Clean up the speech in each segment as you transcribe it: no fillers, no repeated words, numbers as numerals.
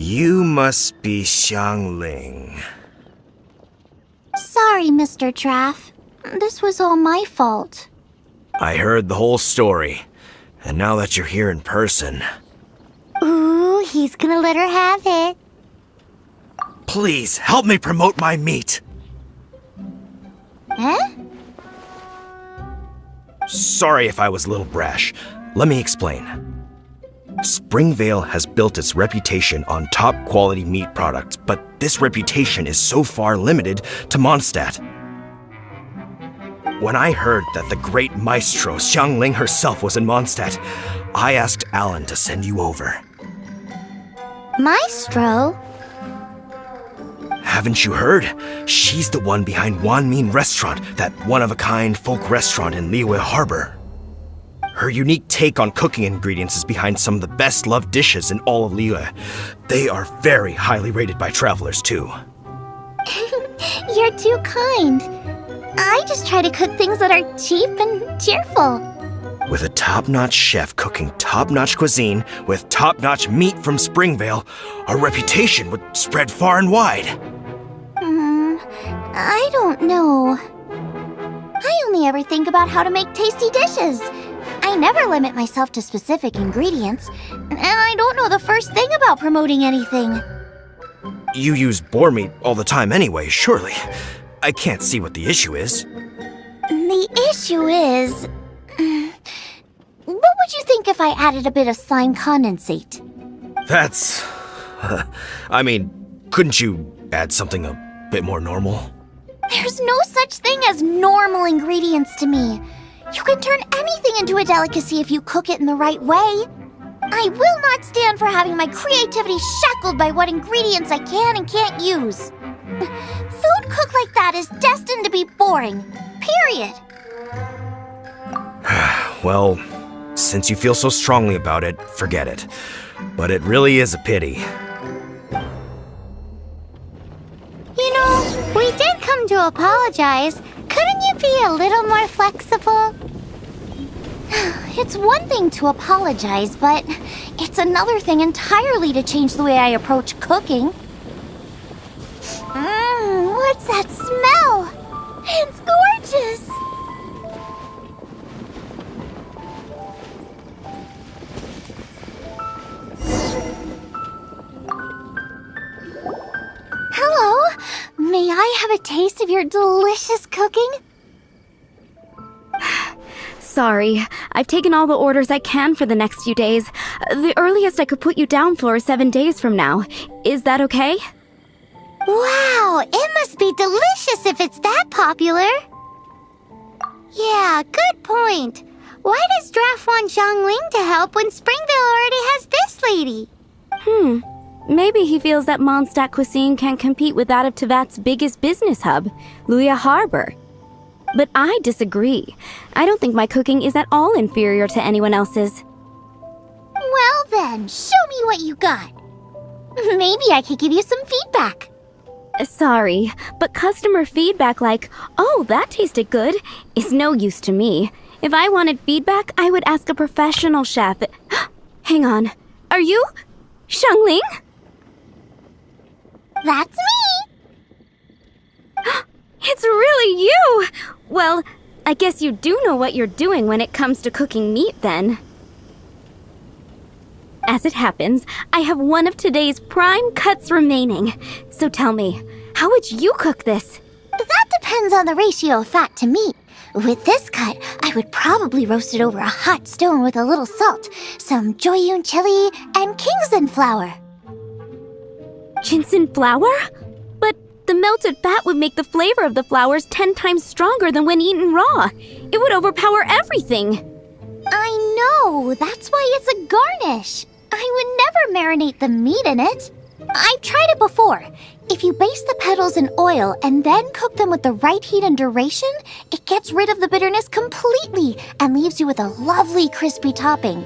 You must be Xiangling. Sorry, Mr. Traff. This was all my fault. I heard the whole story, and now that you're here in person... Ooh, he's gonna let her have it. Please, help me promote my meat! Huh? Sorry if I was a little brash. Let me explain. Springvale has built its reputation on top-quality meat products, but this reputation is so far limited to Mondstadt. When I heard that the great maestro Xiangling herself was in Mondstadt, I asked Alan to send you over. Maestro? Haven't you heard? She's the one behind Wanmin Restaurant, that one-of-a-kind folk restaurant in Liyue Harbor. Her unique take on cooking ingredients is behind some of the best-loved dishes in all of Liyue. They are very highly rated by travelers, too. You're too kind. I just try to cook things that are cheap and cheerful. With a top-notch chef cooking top-notch cuisine with top-notch meat from Springvale, our reputation would spread far and wide. I don't know. I only ever think about how to make tasty dishes. I never limit myself to specific ingredients, and I don't know the first thing about promoting anything. You use boar meat all the time anyway, surely. I can't see what the issue is. The issue is... what would you think if I added a bit of slime condensate? That's... I mean, couldn't you add something a bit more normal? There's no such thing as normal ingredients to me. You can turn anything into a delicacy if you cook it in the right way. I will not stand for having my creativity shackled by what ingredients I can and can't use. Food cooked like that is destined to be boring. Period. Well, since you feel so strongly about it, forget it. But it really is a pity. You know, we did come to apologize. Couldn't you be a little more flexible? It's one thing to apologize, but it's another thing entirely to change the way I approach cooking. What's that smell? It's gorgeous! Hello? May I have a taste of your delicious cooking? Sorry, I've taken all the orders I can for the next few days. The earliest I could put you down for is 7 days from now. Is that okay? Wow, it must be delicious if it's that popular. Yeah, good point. Why does Draft want Xiangling to help when Springvale already has this lady? Maybe he feels that Mondstadt cuisine can't compete with that of Tevat's biggest business hub, Liyue Harbor. But I disagree. I don't think my cooking is at all inferior to anyone else's. Well then, show me what you got. Maybe I could give you some feedback. Sorry, but customer feedback like, "Oh, that tasted good," is no use to me. If I wanted feedback, I would ask a professional chef. Hang on. Are you Xiangling? That's me! It's really you! Well, I guess you do know what you're doing when it comes to cooking meat, then. As it happens, I have one of today's prime cuts remaining. So tell me, how would you cook this? That depends on the ratio of fat to meat. With this cut, I would probably roast it over a hot stone with a little salt, some Joyun chili, and Kingston flour. Ginseng flour? But the melted fat would make the flavor of the flowers 10 times stronger than when eaten raw. It would overpower everything. I know, that's why it's a garnish. I would never marinate the meat in it. I've tried it before. If you baste the petals in oil and then cook them with the right heat and duration, it gets rid of the bitterness completely and leaves you with a lovely crispy topping.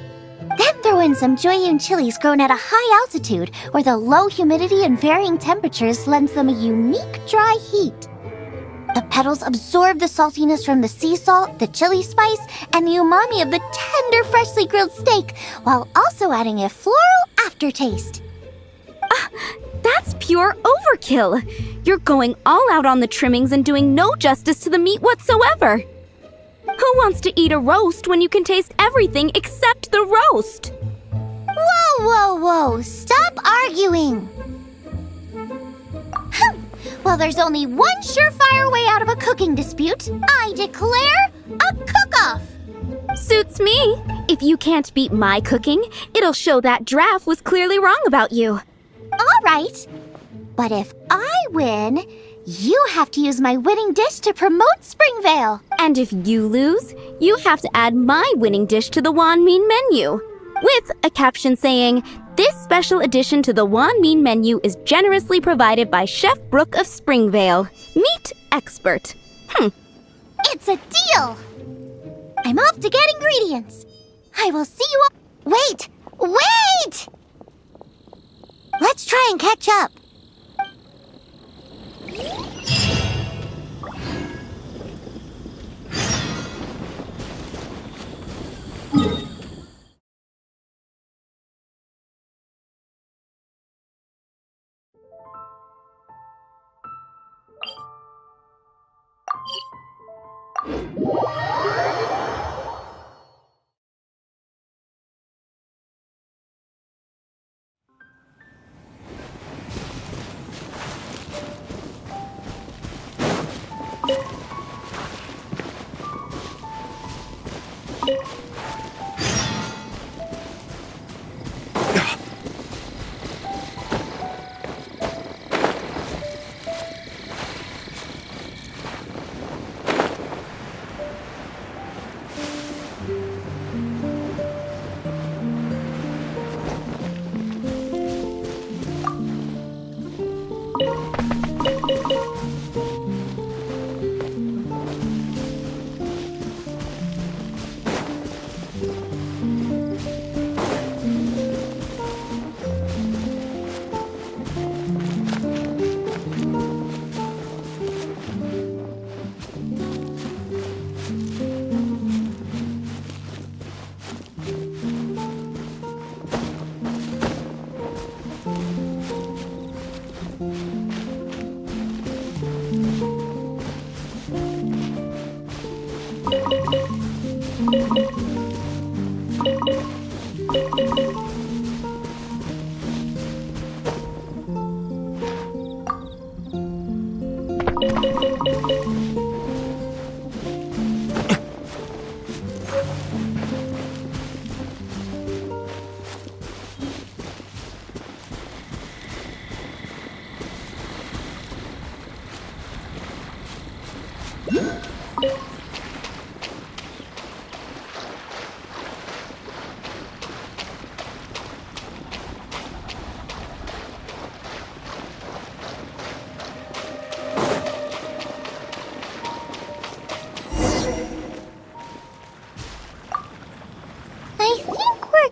Then throw in some Joyun chilies grown at a high altitude where the low humidity and varying temperatures lends them a unique dry heat. The petals absorb the saltiness from the sea salt, the chili spice, and the umami of the tender, freshly grilled steak, while also adding a floral aftertaste. That's pure overkill. You're going all out on the trimmings and doing no justice to the meat whatsoever. Who wants to eat a roast when you can taste everything except the roast? Whoa, whoa, whoa! Stop arguing! Well, there's only one surefire way out of a cooking dispute. I declare a cook-off! Suits me. If you can't beat my cooking, it'll show that Draft was clearly wrong about you. All right. But if I win, you have to use my winning dish to promote Springvale. And if you lose, you have to add my winning dish to the Wan Mean menu. With a caption saying, "This special addition to the Wan Mean menu is generously provided by Chef Brooke of Springvale, meat expert." It's a deal! I'm off to get ingredients. I will see you all. Wait! Wait! Let's try and catch up.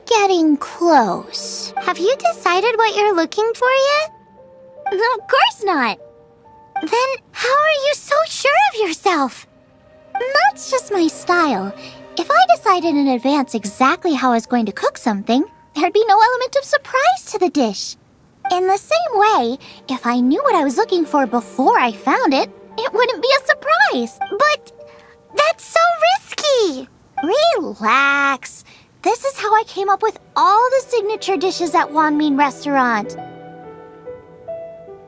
Getting close. Have you decided what you're looking for yet? Of course not. Then how are you so sure of yourself? That's just my style. If I decided in advance exactly how I was going to cook something, there'd be no element of surprise to the dish. In the same way, if I knew what I was looking for before I found it, it wouldn't be a surprise. But that's so risky. Relax. This is how I came up with all the signature dishes at Wan Mean Restaurant.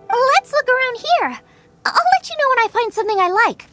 Let's look around here. I'll let you know when I find something I like.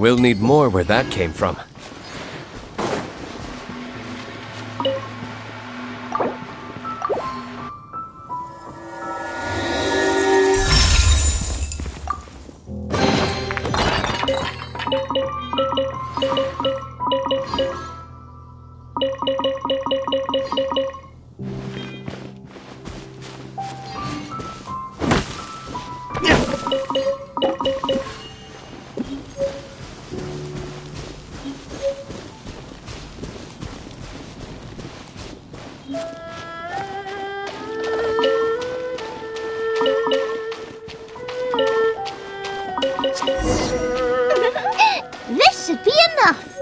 We'll need more where that came from. This should be enough!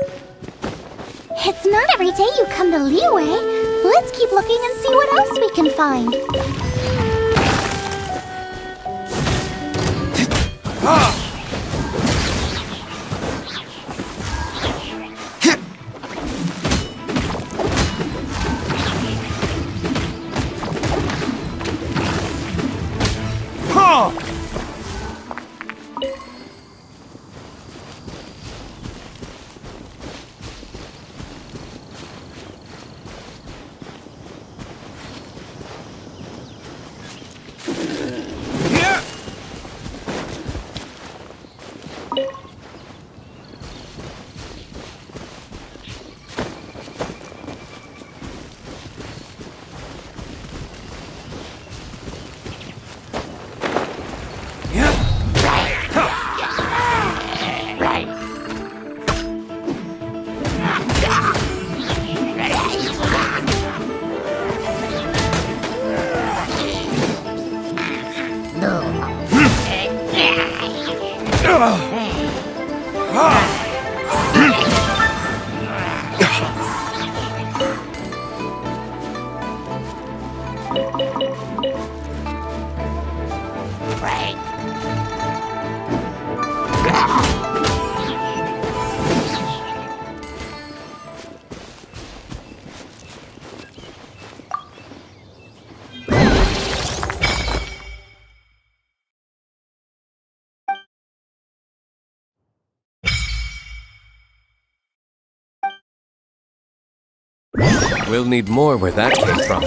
It's not every day you come to Liyue. Let's keep looking and see what else we can find. We'll need more where that came from.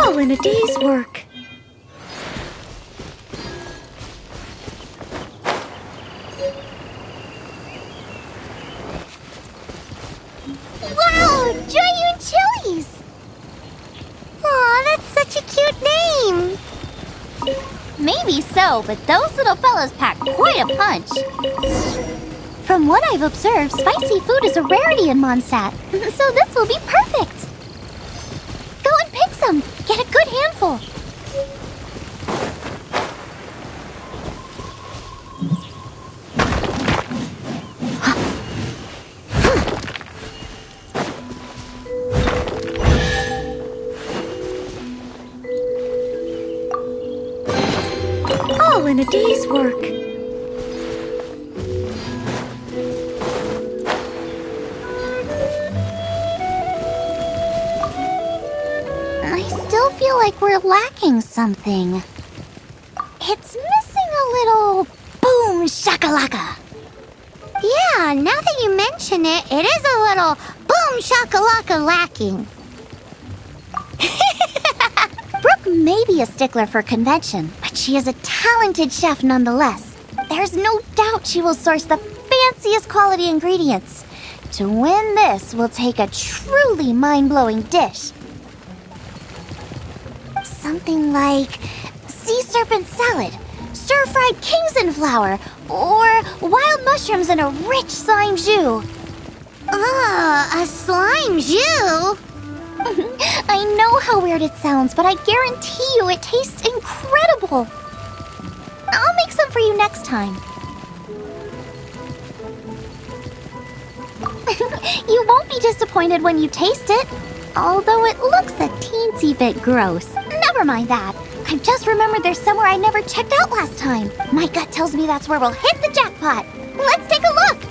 All in a day's work. Wow! Giant chilies! Aw, that's such a cute name! Maybe so, but those little fellas pack quite a punch. From what I've observed, spicy food is a rarity in Mondstadt, so this will be perfect! Go and pick some! Get a good handful! All in a day's work. I still feel like we're lacking something. It's missing a little boom shakalaka. Yeah, now that you mention it, it is a little boom shakalaka lacking. Brooke may be a stickler for convention, but she is a talented chef nonetheless. There's no doubt she will source the fanciest quality ingredients. To win this, we'll take a truly mind-blowing dish. Something like sea serpent salad, stir-fried Kingston flour, or wild mushrooms in a rich slime jus. A slime jus? I know how weird it sounds, but I guarantee you it tastes incredible. I'll make some for you next time. You won't be disappointed when you taste it. Although it looks a teensy bit gross. Never mind that. I've just remembered there's somewhere I never checked out last time. My gut tells me that's where we'll hit the jackpot. Let's take a look.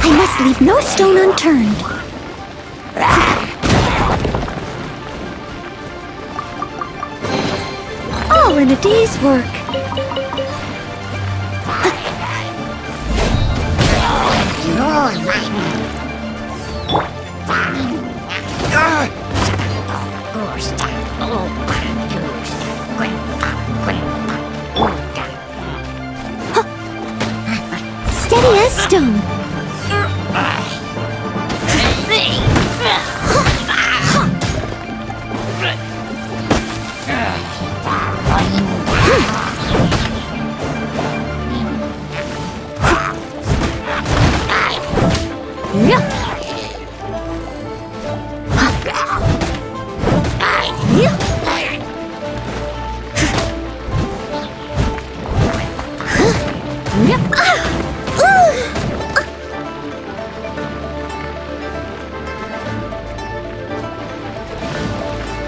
I must leave no stone unturned. All in a day's work. Steady as stone.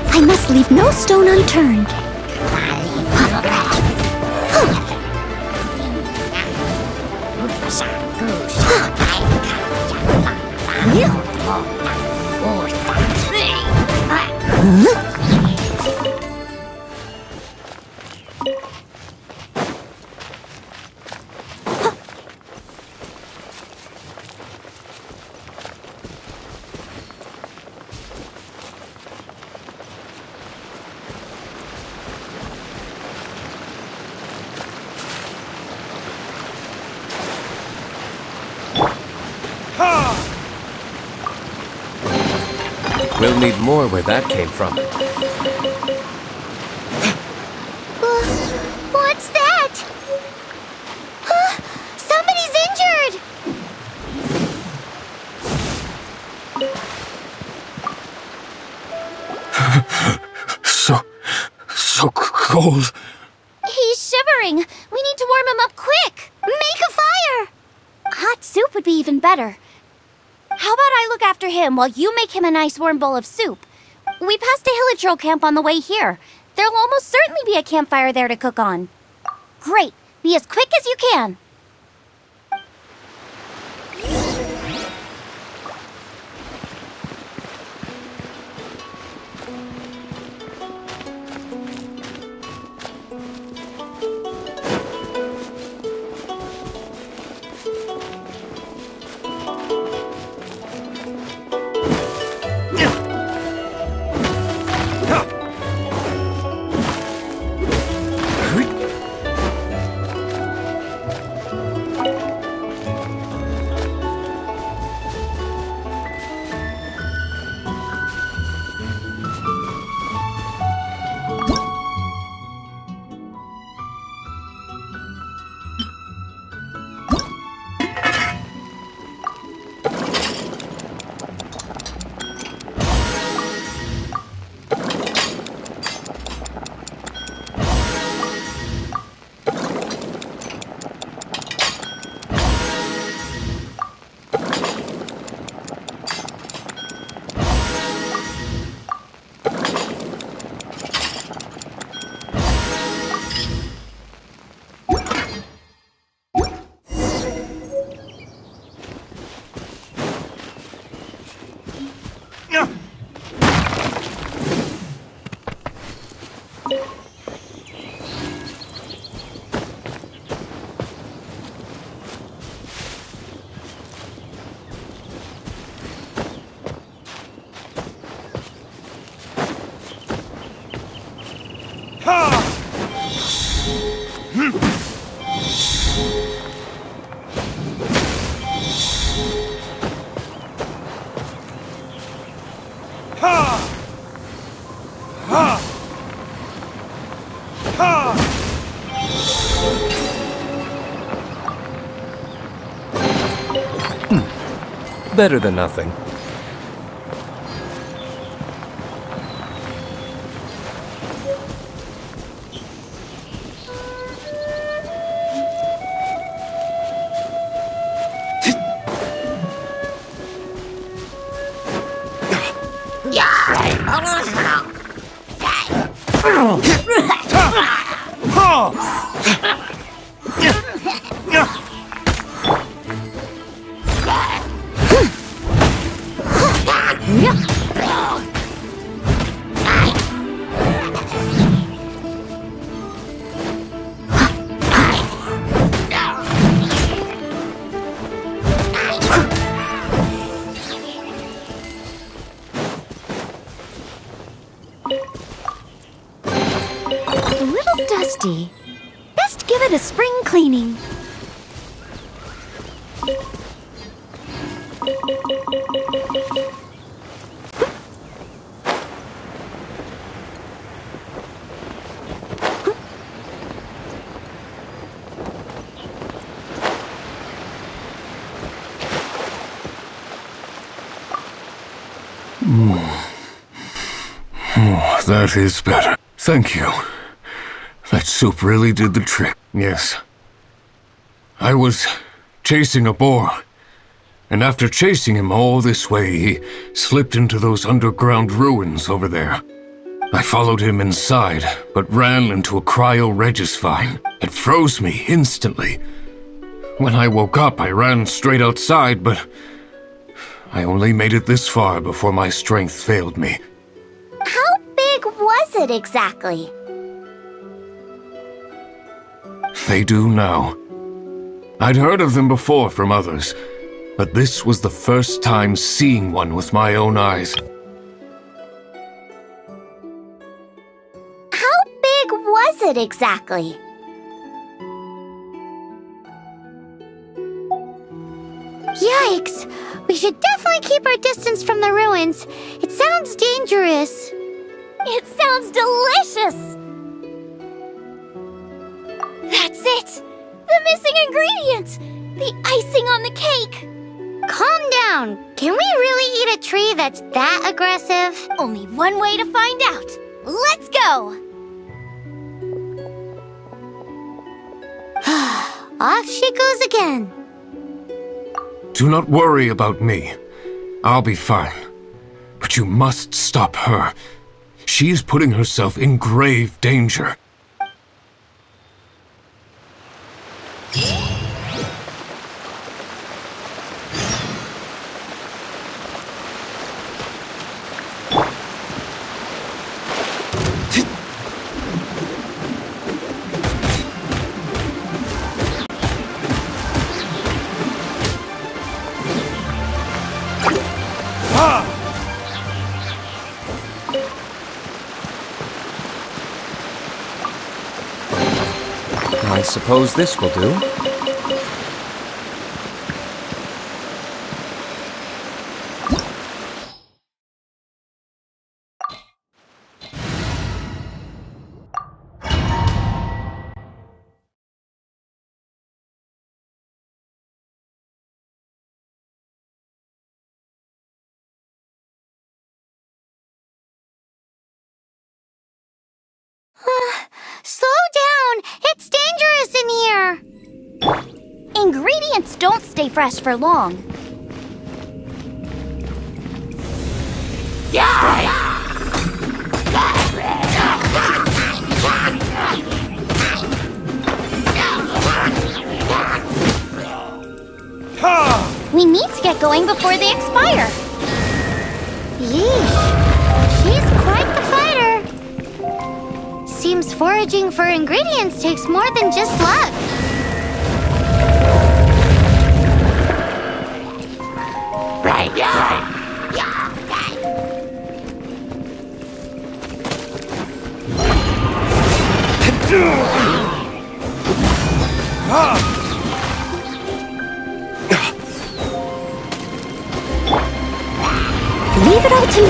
I must leave no stone unturned. We'll need more where that came from. What's that? Somebody's injured! So cold. He's shivering. We need to warm him up quick. Make a fire! Hot soup would be even better. How about I look after him while you make him a nice warm bowl of soup? We passed a Hilichurl camp on the way here. There'll almost certainly be a campfire there to cook on. Great. Be as quick as you can. Better than nothing. A little dusty. Best give it a spring cleaning. Oh, that is better. Thank you. That soup really did the trick. Yes. I was chasing a boar, and after chasing him all this way, he slipped into those underground ruins over there. I followed him inside, but ran into a cryo-regis vine. It froze me instantly. When I woke up, I ran straight outside, but I only made it this far before my strength failed me. How big was it exactly? They do now. I'd heard of them before from others, but this was the first time seeing one with my own eyes. How big was it exactly? Yikes! We should definitely keep our distance from the ruins. It sounds dangerous. It sounds delicious! That's it! The missing ingredient! The icing on the cake! Calm down. Can we really eat a tree that's that aggressive? Only one way to find out. Let's go! Off she goes again. Do not worry about me. I'll be fine. But you must stop her. She is putting herself in grave danger. I suppose this will do. Slow down! It's dangerous in here! Ingredients don't stay fresh for long. We need to get going before they expire. Yeesh. She's quite the fighter. Seems foraging for ingredients takes more than just luck. Leave it all to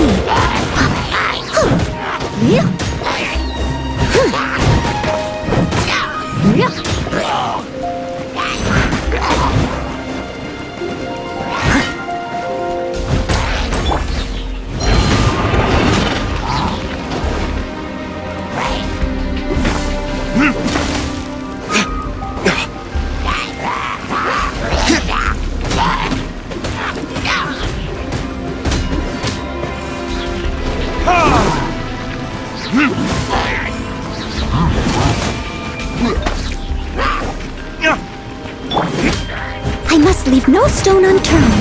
I must leave no stone unturned.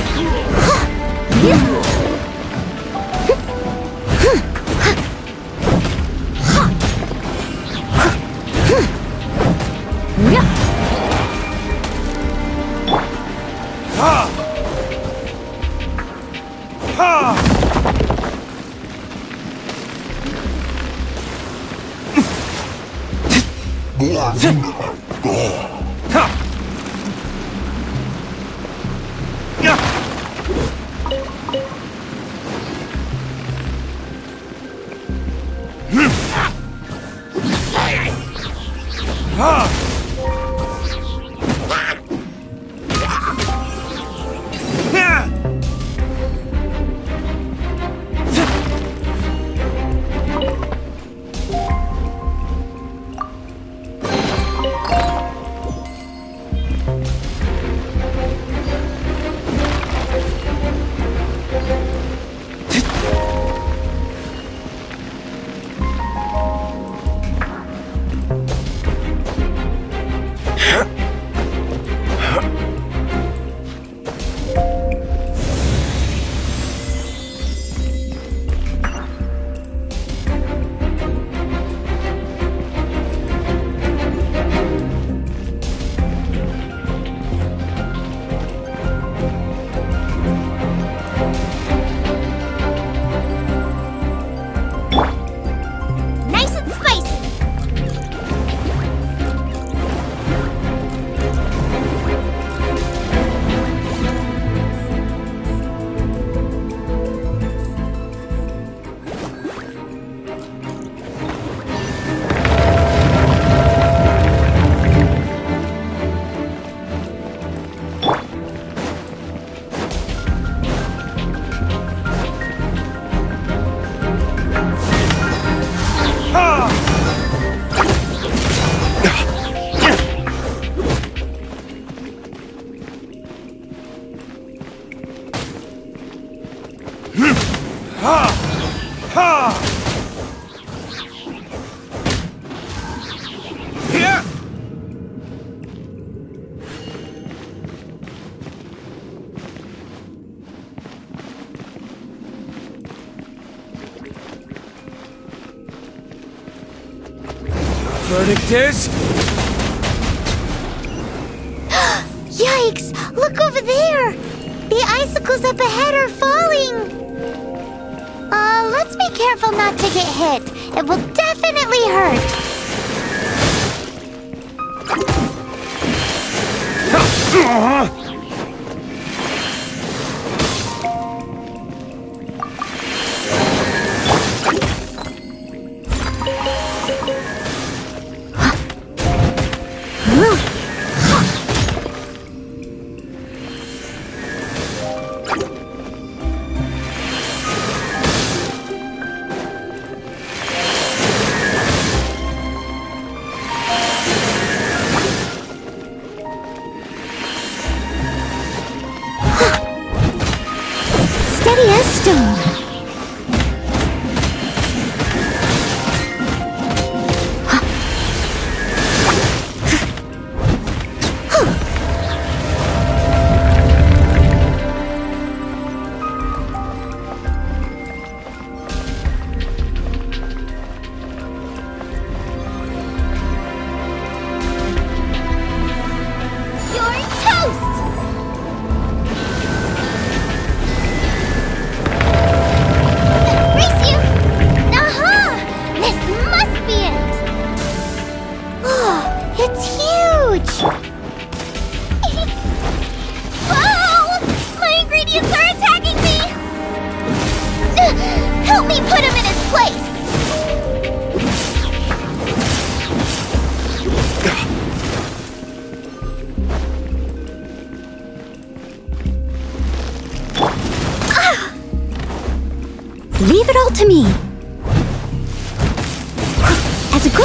Nice and spicy. Verdict is... Yikes! Look over there! The icicles up ahead are falling! Let's be careful not to get hit. It will definitely hurt.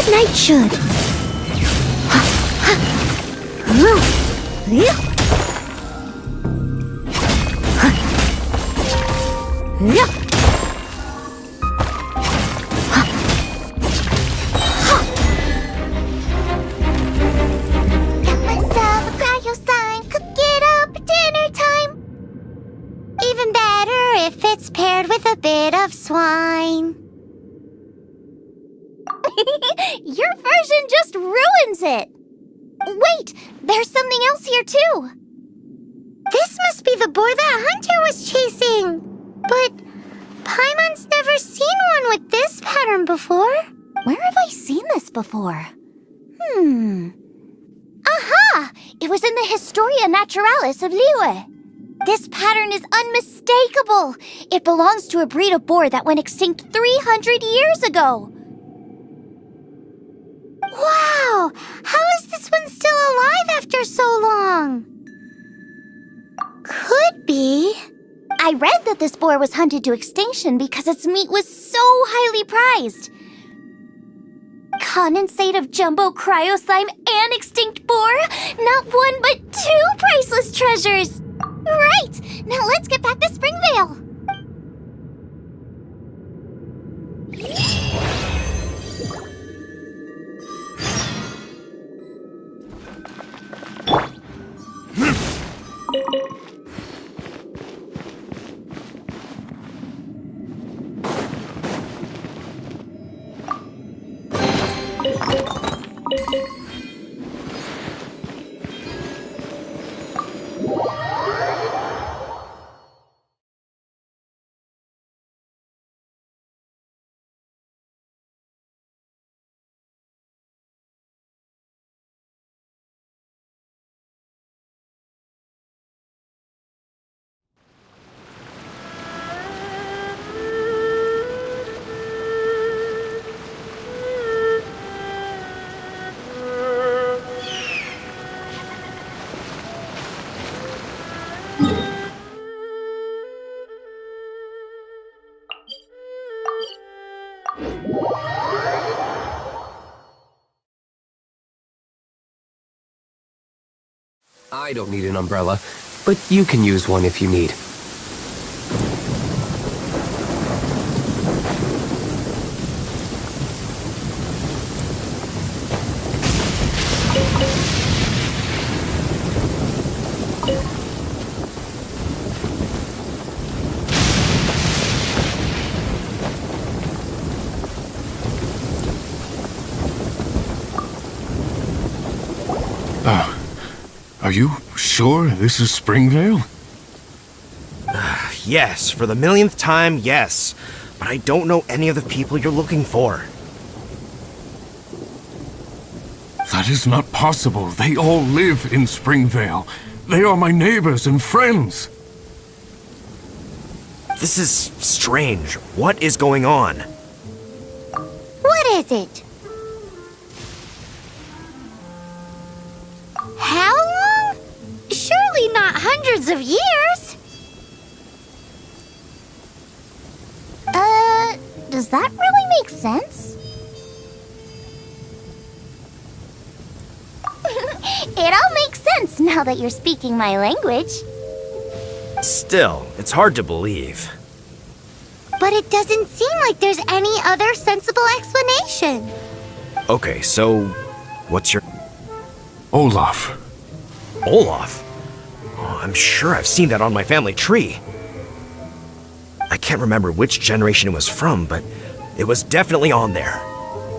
Good night, should. Got myself a cryo sign. Cook it up, dinner time. Even better if it's paired with a bit of swine. Your version just ruins it. Wait, there's something else here too. This must be the boar that Hunter was chasing. But Paimon's never seen one with this pattern before. Where have I seen this before? Aha! It was in the Historia Naturalis of Liyue. This pattern is unmistakable. It belongs to a breed of boar that went extinct 300 years ago. Wow! How is this one still alive after so long? Could be. I read that this boar was hunted to extinction because its meat was so highly prized. Condensate of jumbo cryo slime and extinct boar? Not one but two priceless treasures! Right! Now let's get back to Springvale! I don't need an umbrella, but you can use one if you need. Are you sure this is Springvale? Yes, for the millionth time, yes. But I don't know any of the people you're looking for. That is not possible. They all live in Springvale. They are my neighbors and friends. This is strange. What is going on? What is it? How long? Surely not hundreds of years. Does that really make sense? It all makes sense now that you're speaking my language. Still, it's hard to believe. But it doesn't seem like there's any other sensible explanation. Okay, so what's your... Olaf. Olaf? Oh, I'm sure I've seen that on my family tree. I can't remember which generation it was from, but it was definitely on there.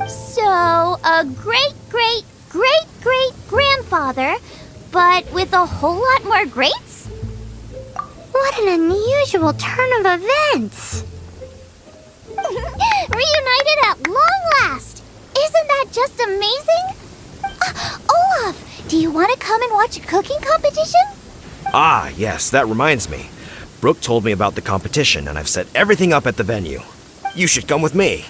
So, a great-great-great-great-grandfather, but with a whole lot more greats? What an unusual turn of events. Reunited at long last! Isn't that just amazing? Olaf, do you want to come and watch a cooking competition? Ah, yes, that reminds me. Brooke told me about the competition, and I've set everything up at the venue. You should come with me.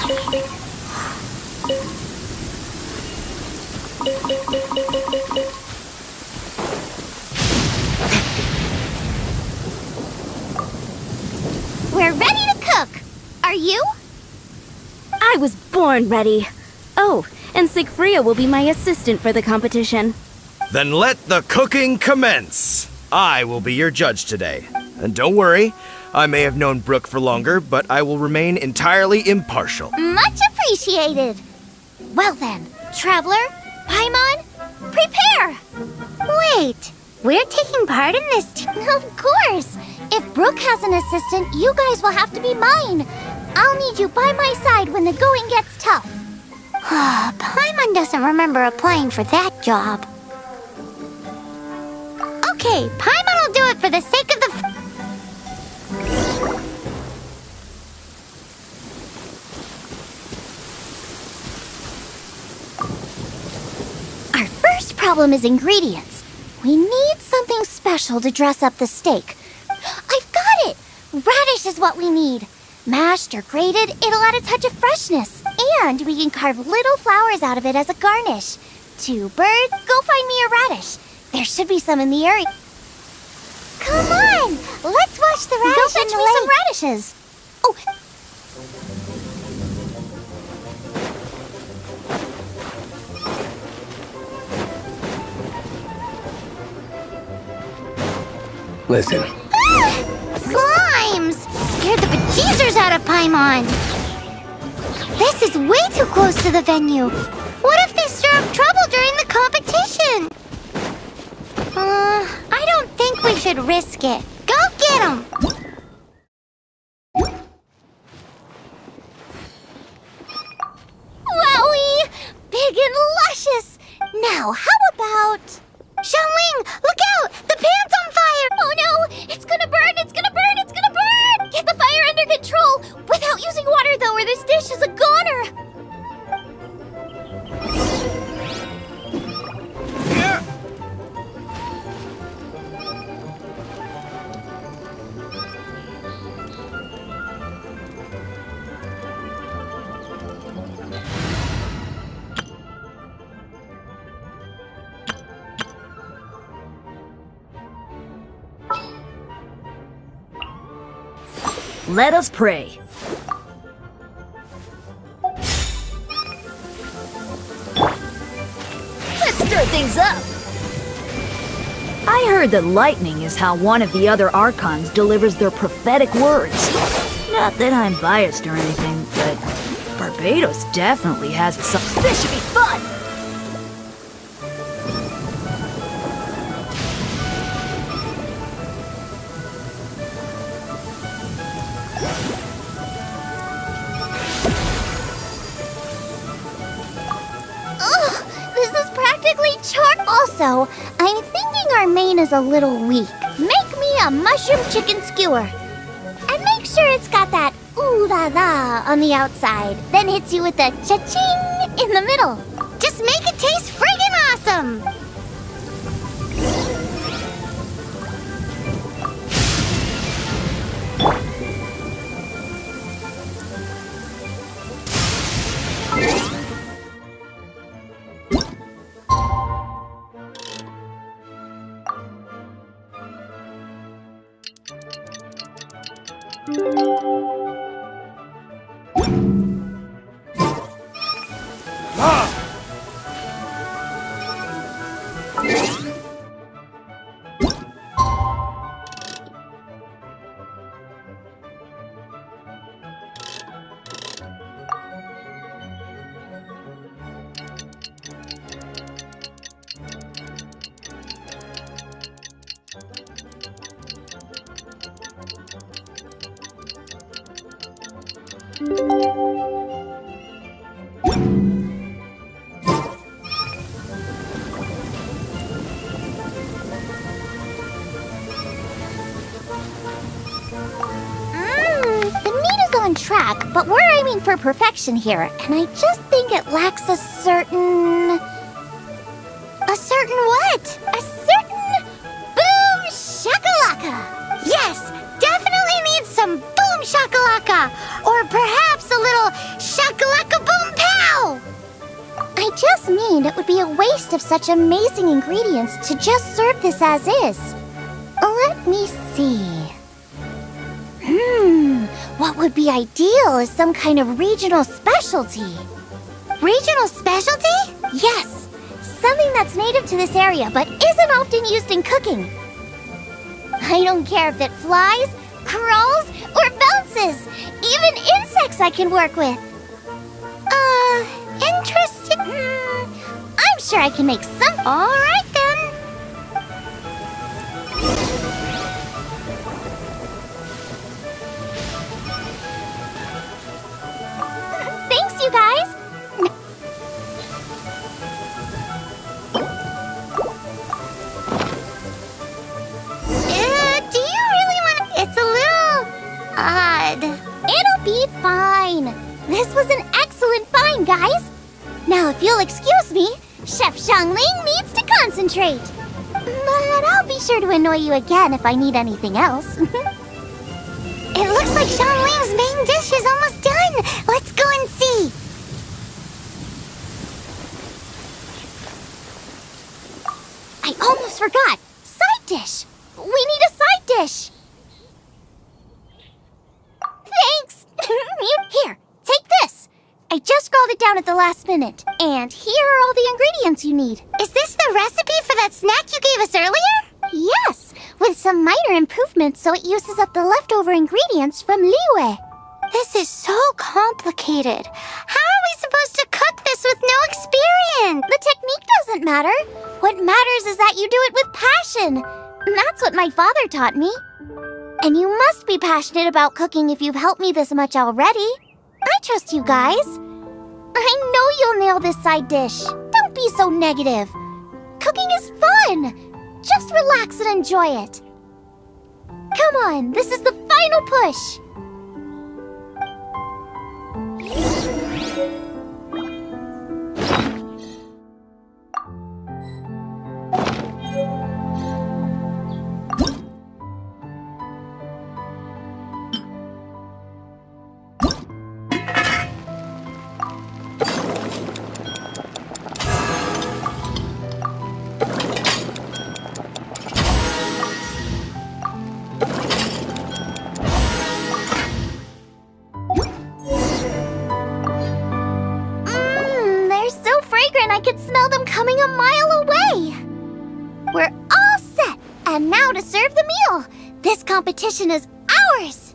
We're ready to cook. Are you? I was born ready. Oh, and Sigfria will be my assistant for the competition. Then let the cooking commence. I will be your judge today. And don't worry, I may have known Brooke for longer, but I will remain entirely impartial. Much appreciated. Well then, Traveler, Paimon, prepare! Wait, we're taking part in this Of course! If Brooke has an assistant, you guys will have to be mine. I'll need you by my side when the going gets tough. Paimon doesn't remember applying for that job. Okay, Paimon will do it for the sake of the... Our first problem is ingredients. We need something special to dress up the steak. I've got it! Radish is what we need. Mashed or grated, it'll add a touch of freshness. And we can carve little flowers out of it as a garnish. Two Bird, go find me a radish. There should be some in the area. Come on! Let's wash the radish Go fetch in the me lake. some radishes. Oh, Listen, Slimes! Scared the bejesus out of Paimon. This is way too close to the venue. What if they stir up trouble during the competition? I don't think we should risk it. Go get them! wowie! Big and luscious! Now, how about... Xiangling, look out! The pan's on fire! Oh no! It's gonna burn! It's gonna burn! It's gonna burn! Get the fire under control! Without using water, though, or this dish is a goner! Let us pray. Let's stir things up. I heard that lightning is how one of the other archons delivers their prophetic words. Not that I'm biased or anything, but Barbados definitely has some. This should be fun! This is practically char- Also, I'm thinking our main is a little weak. Make me a mushroom chicken skewer. And make sure it's got that ooh la la on the outside, then hits you with the cha-ching in the middle. Just make it taste friggin' awesome! The meat is on track, but we're aiming for perfection here, and I just think it lacks a certain... A certain what? A certain boom shakalaka! Yes, definitely needs some boom shakalaka! Or perhaps a little shakalaka be a waste of such amazing ingredients to just serve this as is. Let me see. What would be ideal is some kind of regional specialty. Regional specialty? Yes, something that's native to this area but isn't often used in cooking. I don't care if it flies, crawls, or bounces. Even insects I can work with. Interesting. I'm sure I can make some. All right then. Thanks, you guys. Do you really want to? It's a little odd. It'll be fine. This was an excellent find, guys. Now, if you'll excuse me, Chef Xiangling needs to concentrate. But I'll be sure to annoy you again if I need anything else. It looks like Xiangling's main dish is almost done. Let's go and see. I almost forgot. Side dish. We need a side dish. Thanks. Here, take this. I just scrawled it down at the last minute. And here are all the ingredients you need. Is this the recipe for that snack you gave us earlier? Yes, with some minor improvements so it uses up the leftover ingredients from Liyue. This is so complicated. How are we supposed to cook this with no experience? The technique doesn't matter. What matters is that you do it with passion. That's what my father taught me. And you must be passionate about cooking if you've helped me this much already. I trust you guys. I know you'll nail this side dish. Don't be so negative. Cooking is fun. Just relax and enjoy it. Come on, this is the final push. I could smell them coming a mile away. We're all set, and now to serve the meal. This competition is ours.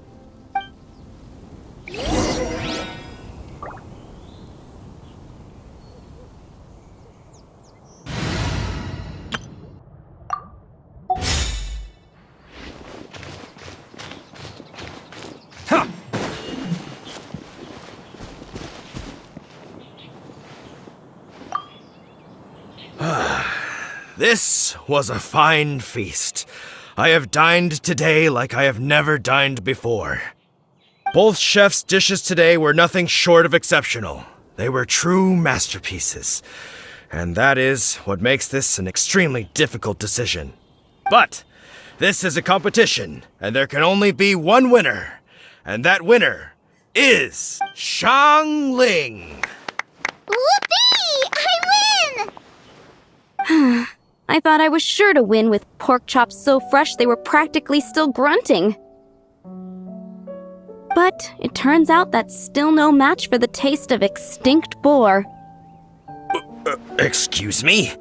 This was a fine feast. I have dined today like I have never dined before. Both chefs' dishes today were nothing short of exceptional. They were true masterpieces. And that is what makes this an extremely difficult decision. But this is a competition, and there can only be one winner. And that winner is Xiangling. Whoopee! I win! I thought I was sure to win with pork chops so fresh they were practically still grunting. But it turns out that's still no match for the taste of extinct boar. Excuse me?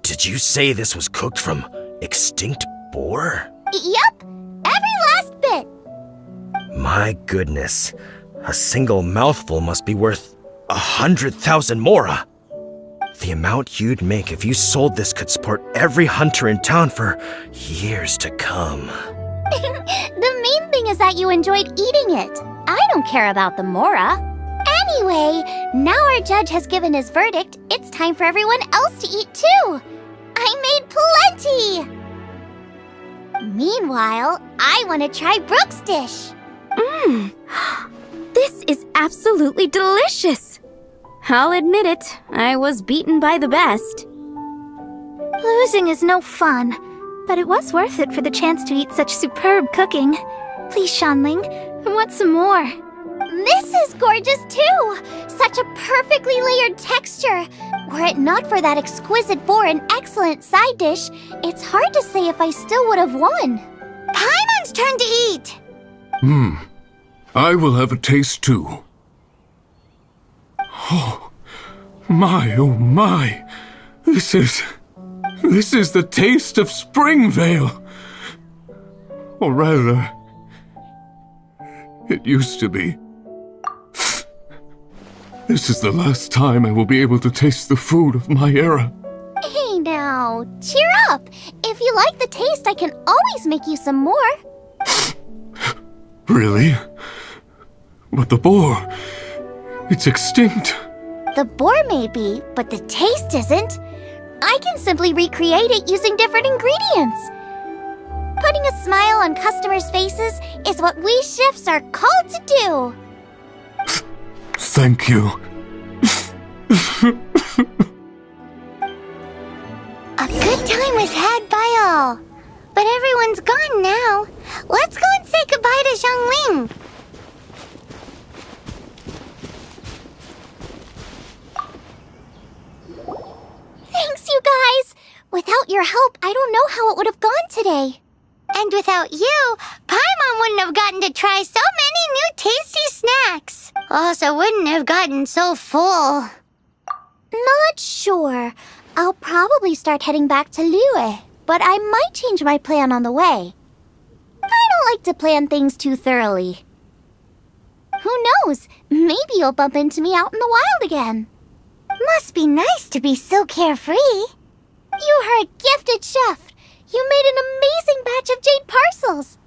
Did you say this was cooked from extinct boar? Yep, every last bit. My goodness. A single mouthful must be worth 100,000 mora. The amount you'd make if you sold this could support every hunter in town for years to come. The main thing is that you enjoyed eating it. I don't care about the mora. Anyway, now our judge has given his verdict, it's time for everyone else to eat too. I made plenty! Meanwhile, I want to try Brooke's dish. This is absolutely delicious! I'll admit it, I was beaten by the best. Losing is no fun, but it was worth it for the chance to eat such superb cooking. Please, Xianling, I want some more. This is gorgeous too! Such a perfectly layered texture. Were it not for that exquisite boar and excellent side dish, it's hard to say if I still would have won. Paimon's turn to eat! I will have a taste too. Oh my. This is the taste of Springvale. Or rather, it used to be. This is the last time I will be able to taste the food of my era. Hey now, cheer up! If you like the taste, I can always make you some more. Really? But the boar, it's extinct. The boar may be, but the taste isn't. I can simply recreate it using different ingredients. Putting a smile on customers' faces is what we chefs are called to do. Thank you. A good time was had by all. But everyone's gone now. Let's go and say goodbye to Xiangling. Thanks, you guys! Without your help, I don't know how it would have gone today. And without you, Paimon wouldn't have gotten to try so many new tasty snacks. Also wouldn't have gotten so full. Not sure. I'll probably start heading back to Liyue, but I might change my plan on the way. I don't like to plan things too thoroughly. Who knows? Maybe you'll bump into me out in the wild again. Must be nice to be so carefree. You are a gifted chef. You made an amazing batch of jade parcels.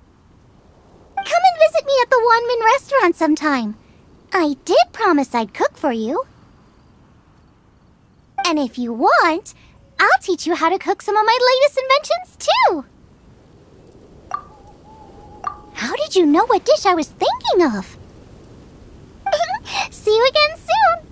Come and visit me at the Wanmin restaurant sometime. I did promise I'd cook for you. And if you want, I'll teach you how to cook some of my latest inventions too. How did you know what dish I was thinking of? See you again soon.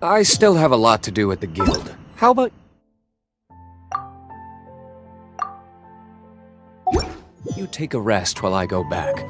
I still have a lot to do at the guild. How about... you take a rest while I go back.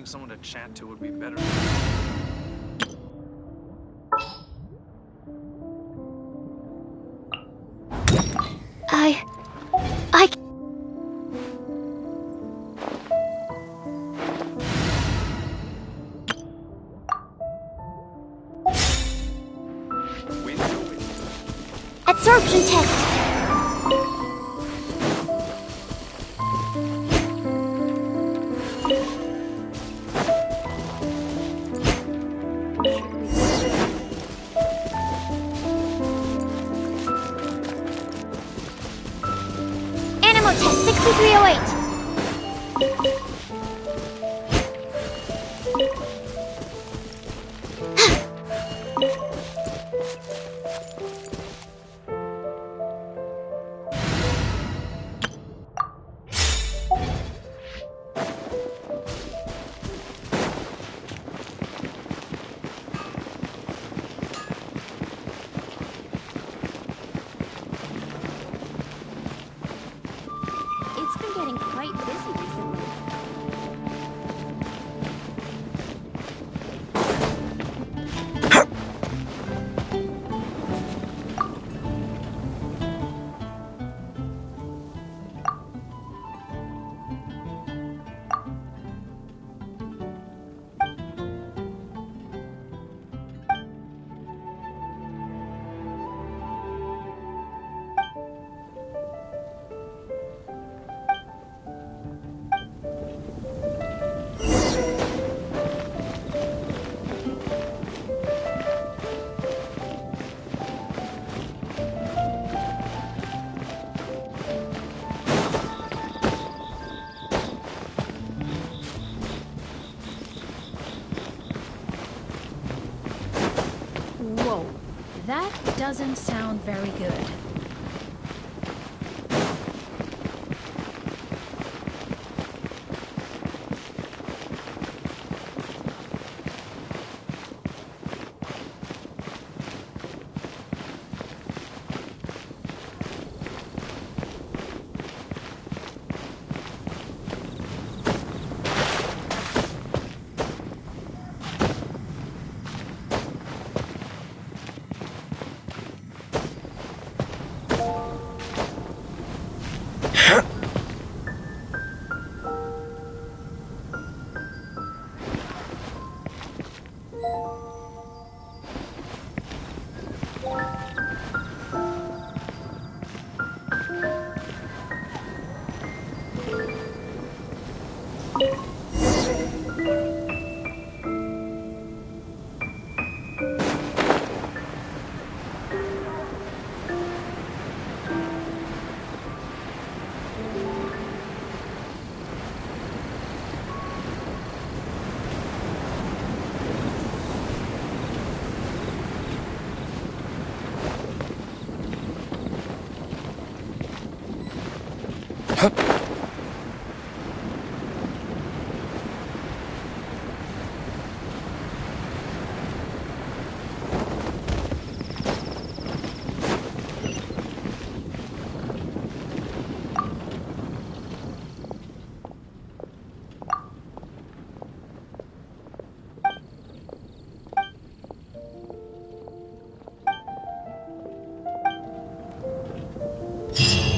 Having someone to chat to would be better. I... Absorption test. Animal test 6308. It's been getting quite busy recently. Whoa, that doesn't sound very good.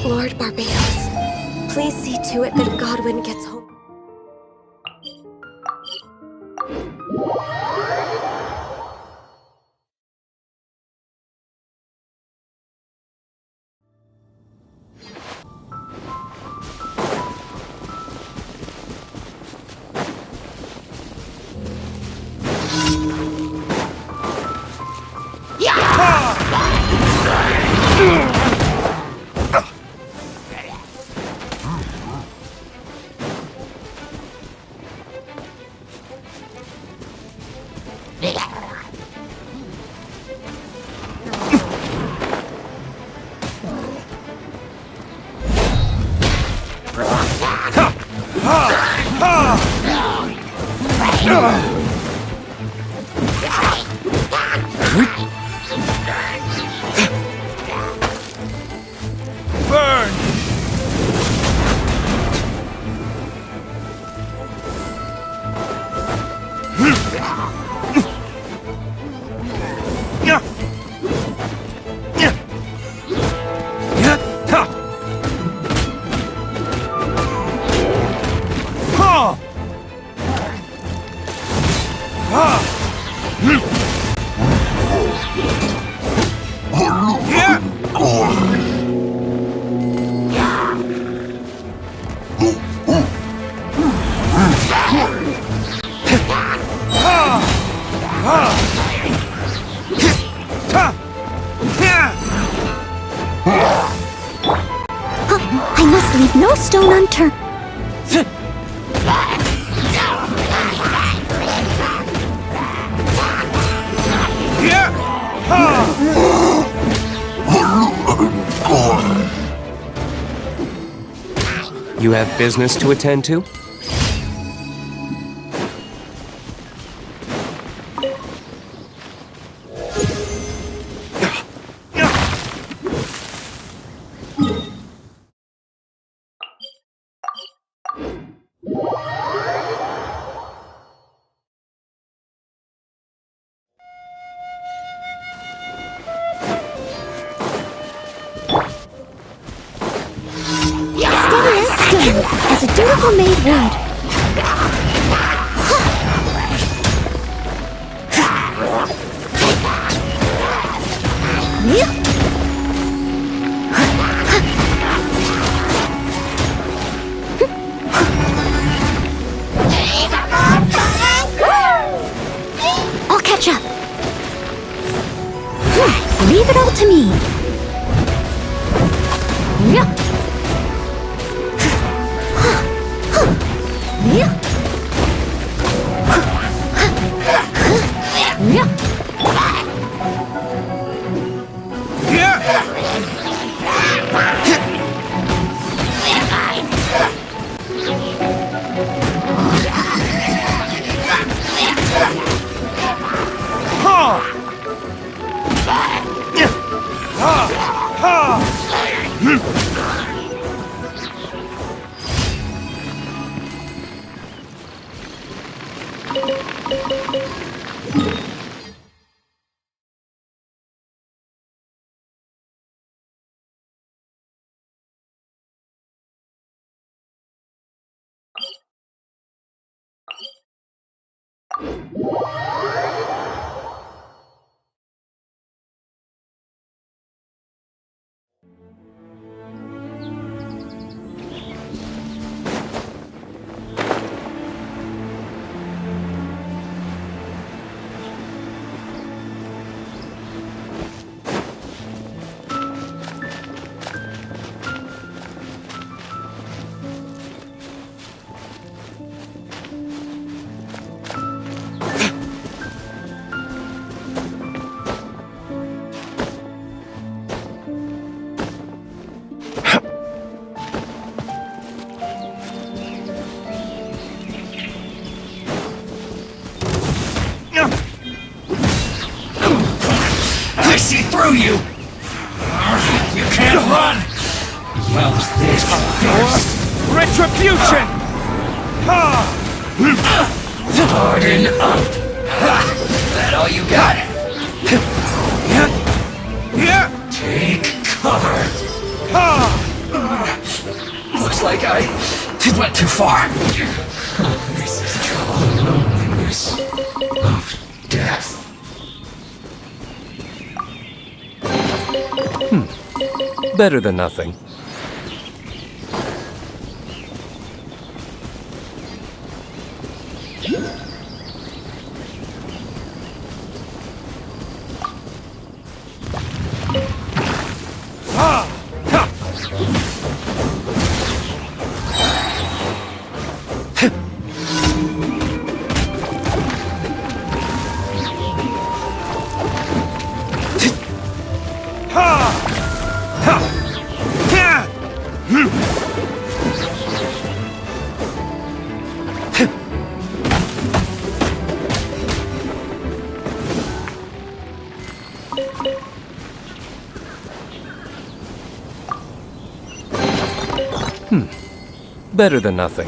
Lord Barbados, please see to it that Godwin gets home. I must leave no stone unturned. You have business to attend to? Steady as stone, as a dutiful maid would. I'll catch up. Leave it all to me. I see through you! You can't run! Well, this first. Retribution! Harden up! That all you got? Take cover! Looks like I went too far. This is trouble. Loneliness of death. Better than nothing. Better than nothing.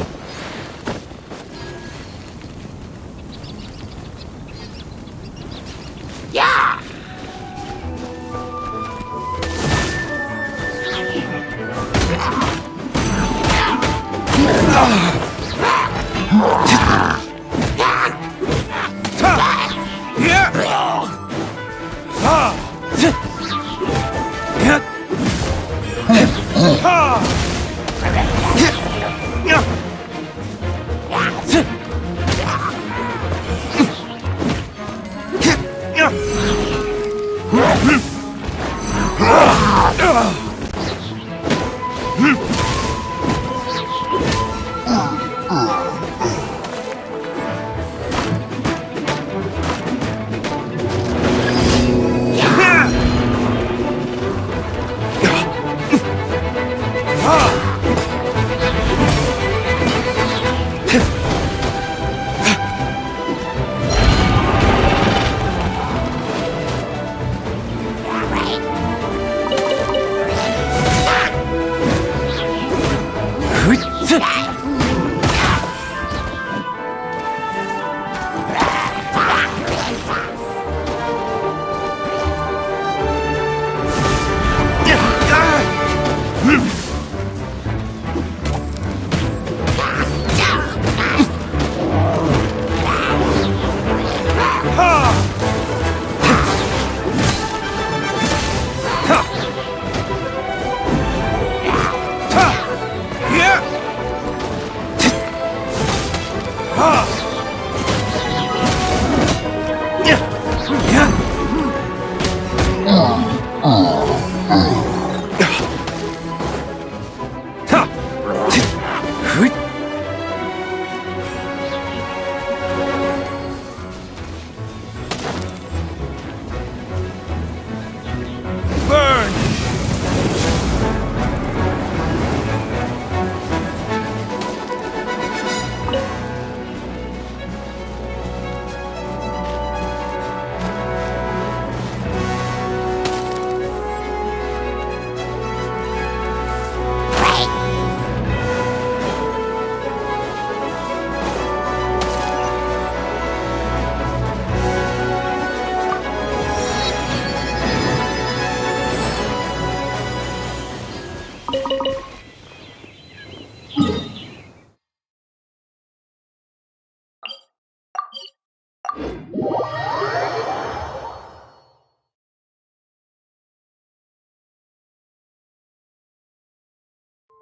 Burn!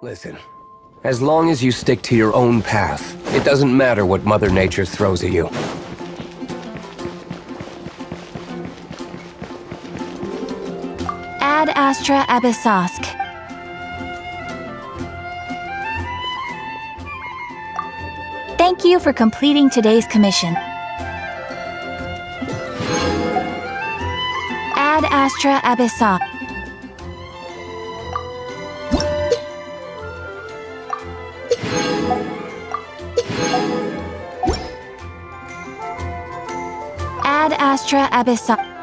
Listen, as long as you stick to your own path, it doesn't matter what Mother Nature throws at you. Ad Astra Abyssosk. Thank you for completing today's commission. Ad Astra Abyssosk. Ad Astra Abyssosk.